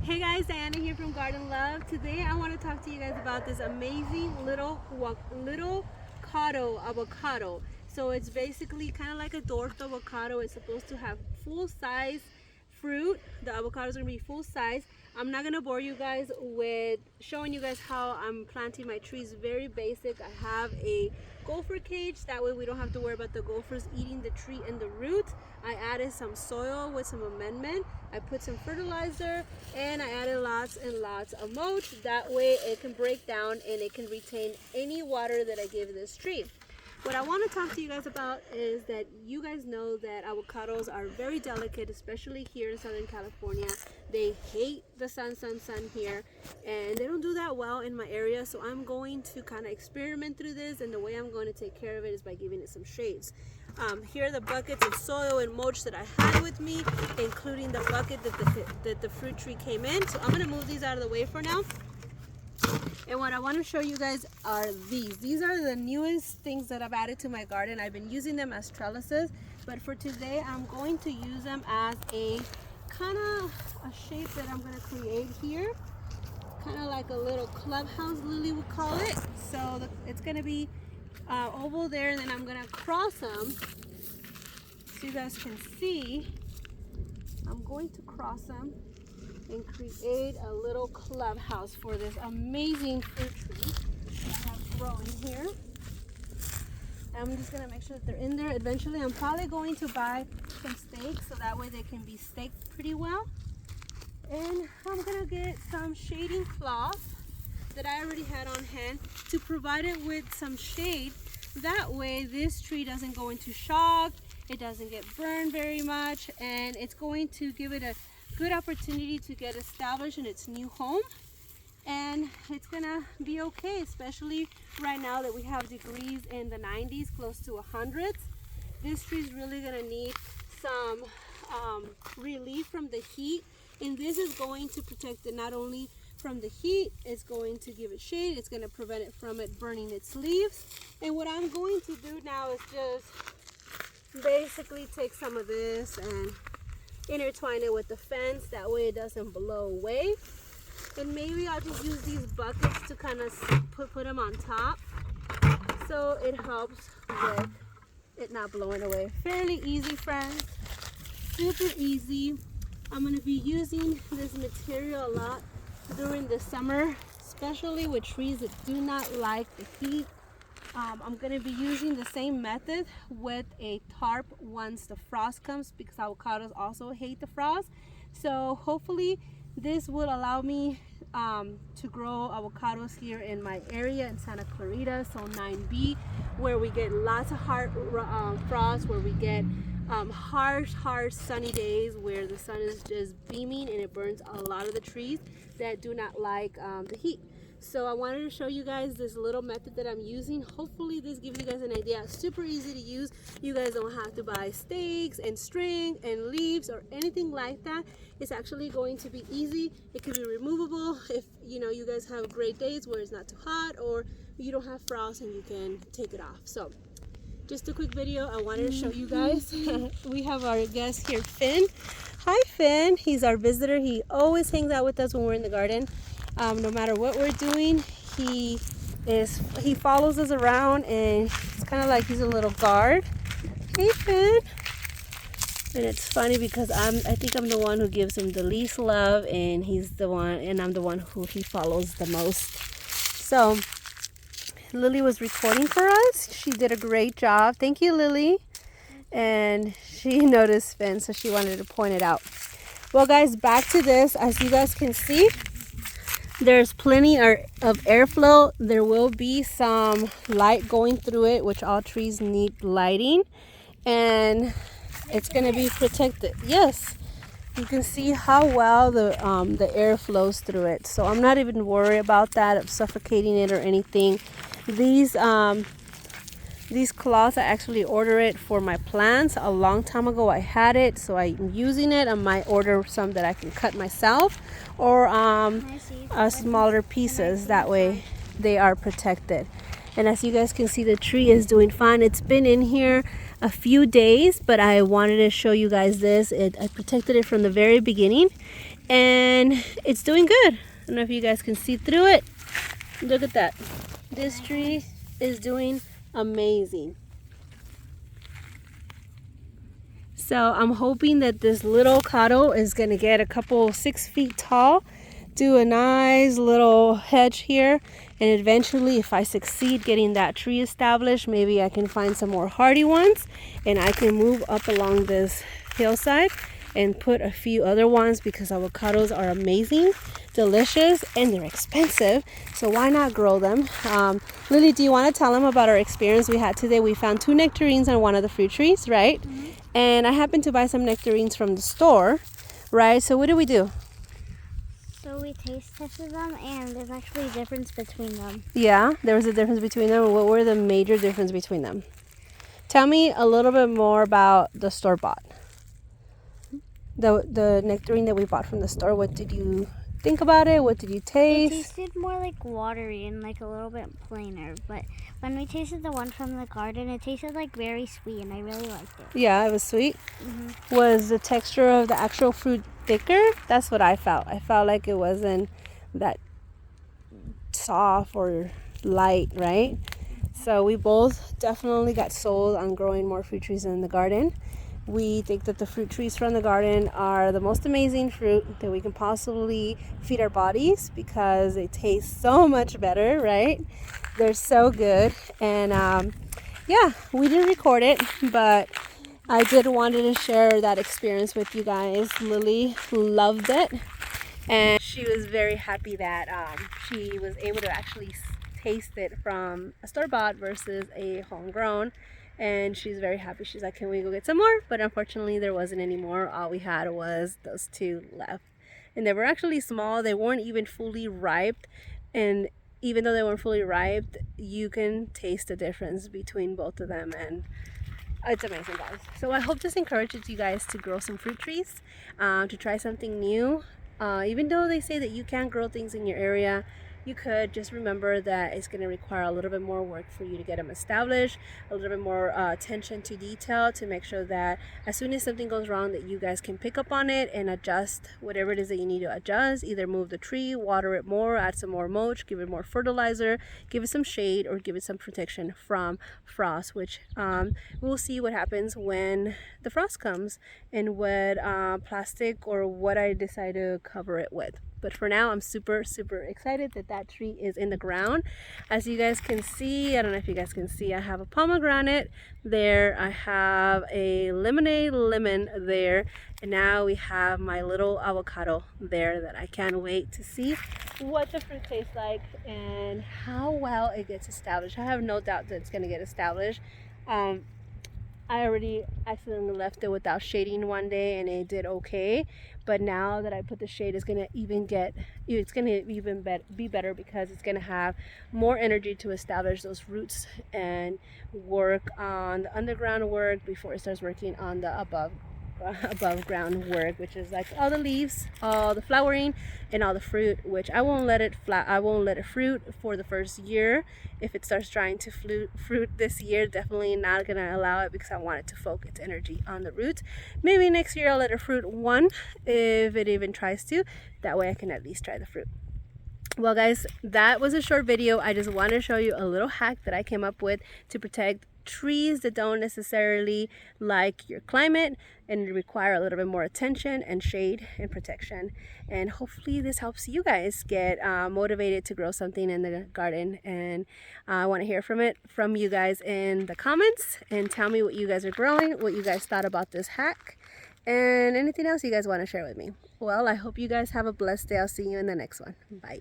Hey guys, Diana here from Garden Love. Today I want to talk to you guys about this amazing little Cado avocado. So it's basically kind of like a dwarfed avocado. It's supposed to have full size fruit. The avocado is going to be full size. I'm not going to bore you guys with showing you guys how I'm planting my trees. Very basic. I have a gopher cage, that way we don't have to worry about the gophers eating the tree and the roots. I added some soil with some amendment. I put some fertilizer and I added lots and lots of mulch. That way it can break down and it can retain any water that I give this tree. What I want to talk to you guys about is that you guys know that avocados are very delicate, especially here in Southern California. They hate the sun here, and they don't do that well in my area. So I'm going to kind of experiment through this, and the way I'm going to take care of it is by giving it some shades. Here are the buckets of soil and mulch that I had with me, including the bucket that the fruit tree came in. So I'm going to move these out of the way for now. And what I want to show you guys are these. These are the newest things that I've added to my garden. I've been using them as trellises, but for today I'm going to use them as a kind of a shape that I'm going to create here. Kind of like a little clubhouse, Lily would call it. So it's going to be oval there, and then I'm going to cross them so you guys can see. I'm going to cross them and create a little clubhouse for this amazing fruit tree that I have growing here. I'm just going to make sure that they're in there. Eventually I'm probably going to buy some stakes so that way they can be staked pretty well. And I'm going to get some shading cloth that I already had on hand to provide it with some shade. That way this tree doesn't go into shock, it doesn't get burned very much, and it's going to give it a good opportunity to get established in its new home, and it's gonna be okay, especially right now that we have degrees in the 90s, close to 100s. This tree is really gonna need some relief from the heat, and this is going to protect it not only from the heat, it's going to give it shade, it's going to prevent it from burning its leaves. And what I'm going to do now is just basically take some of this and intertwine it with the fence, that way it doesn't blow away. And maybe I'll just use these buckets to kind of put them on top, so it helps with it not blowing away. Fairly easy, friends, super easy. I'm going to be using this material a lot during the summer, especially with trees that do not like the heat. I'm going to be using the same method with a tarp once the frost comes, because avocados also hate the frost. So hopefully this will allow me to grow avocados here in my area in Santa Clarita, so 9B, where we get lots of hard frost, where we get harsh sunny days where the sun is just beaming and it burns a lot of the trees that do not like the heat. So I wanted to show you guys this little method that I'm using. Hopefully this gives you guys an idea. Super easy to use. You guys don't have to buy stakes and string and leaves or anything like that. It's actually going to be easy. It can be removable if you guys have great days where it's not too hot, or you don't have frost and you can take it off. So just a quick video. I wanted to show you guys. We have our guest here, Finn. Hi, Finn. He's our visitor. He always hangs out with us when we're in the garden. No matter what we're doing, he follows us around, and it's kind of like he's a little guard. Hey, Finn. And it's funny because I think I'm the one who gives him the least love, and I'm the one who he follows the most. So Lily was recording for us. She did a great job. Thank you, Lily. And she noticed Finn, so she wanted to point it out. Well, guys, back to this. As you guys can see, there's plenty of airflow. There will be some light going through it, which all trees need lighting, and it's going to be protected. Yes, you can see how well the air flows through it. So I'm not even worried about that, of suffocating it or anything. These cloths, I actually ordered it for my plants a long time ago. I had it, so I'm using it. I might order some that I can cut myself, or smaller pieces. That way they are protected. And as you guys can see, the tree is doing fine. It's been in here a few days, but I wanted to show you guys this. I protected it from the very beginning, and it's doing good. I don't know if you guys can see through it. Look at that. This tree is doing amazing. So I'm hoping that this little Cado is going to get a couple 6 feet tall, do a nice little hedge here, and eventually if I succeed getting that tree established, maybe I can find some more hardy ones and I can move up along this hillside and put a few other ones, because avocados are amazing, delicious, and they're expensive, so why not grow them? Lily, do you want to tell them about our experience we had today? We found 2 nectarines on one of the fruit trees, right? Mm-hmm. And I happened to buy some nectarines from the store, right? So what did we do? So we taste tested them, and there's actually a difference between them. Yeah, there was a difference between them. What were the major difference between them? Tell me a little bit more about the store-bought. The nectarine that we bought from the store. What did you think about it? What did you taste? It tasted more like watery and like a little bit plainer, but when we tasted the one from the garden, it tasted like very sweet, and I really liked it. Yeah, it was sweet. Mm-hmm. Was the texture of the actual fruit thicker? That's what I felt. I felt like it wasn't that soft or light, right? So we both definitely got sold on growing more fruit trees in the garden. We think that the fruit trees from the garden are the most amazing fruit that we can possibly feed our bodies, because they taste so much better, right? They're so good. And yeah, we didn't record it, but I did wanted to share that experience with you guys. Lily loved it, and she was very happy that she was able to actually taste it from a store-bought versus a homegrown. And she's very happy. She's like, can we go get some more? But unfortunately there wasn't any more. All we had was those 2 left, and they were actually small. They weren't even fully ripe, and even though they weren't fully ripe, you can taste the difference between both of them, and it's amazing, guys. So I hope this encourages you guys to grow some fruit trees, to try something new. Even though they say that you can't grow things in your area, you could just remember that it's going to require a little bit more work for you to get them established, a little bit more attention to detail, to make sure that as soon as something goes wrong, that you guys can pick up on it and adjust whatever it is that you need to adjust. Either move the tree, water it more, add some more mulch, give it more fertilizer, give it some shade, or give it some protection from frost, which we'll see what happens when the frost comes and what plastic or what I decide to cover it with. But for now, I'm super excited that that tree is in the ground. As you guys can see, I don't know if you guys can see, I have a pomegranate there, I have a lemonade lemon there, and now we have my little avocado there that I can't wait to see what the fruit tastes like and how well it gets established. I have no doubt that it's going to get established. I already accidentally left it without shading one day and it did okay, but now that I put the shade, it's gonna even be better, because it's gonna have more energy to establish those roots and work on the underground work before it starts working on the above ground work, which is like all the leaves, all the flowering, and all the fruit, which I won't let it fruit for the first year. If it starts trying to fruit this year, definitely not gonna allow it, because I want it to focus energy on the roots. Maybe next year I'll let it fruit one, if it even tries to. That way I can at least try the fruit. Well guys, that was a short video. I just want to show you a little hack that I came up with to protect trees that don't necessarily like your climate and require a little bit more attention and shade and protection. And hopefully this helps you guys get motivated to grow something in the garden. And I want to hear from you guys in the comments, and tell me what you guys are growing, what you guys thought about this hack, and anything else you guys want to share with me. Well, I hope you guys have a blessed day. I'll see you in the next one. Bye.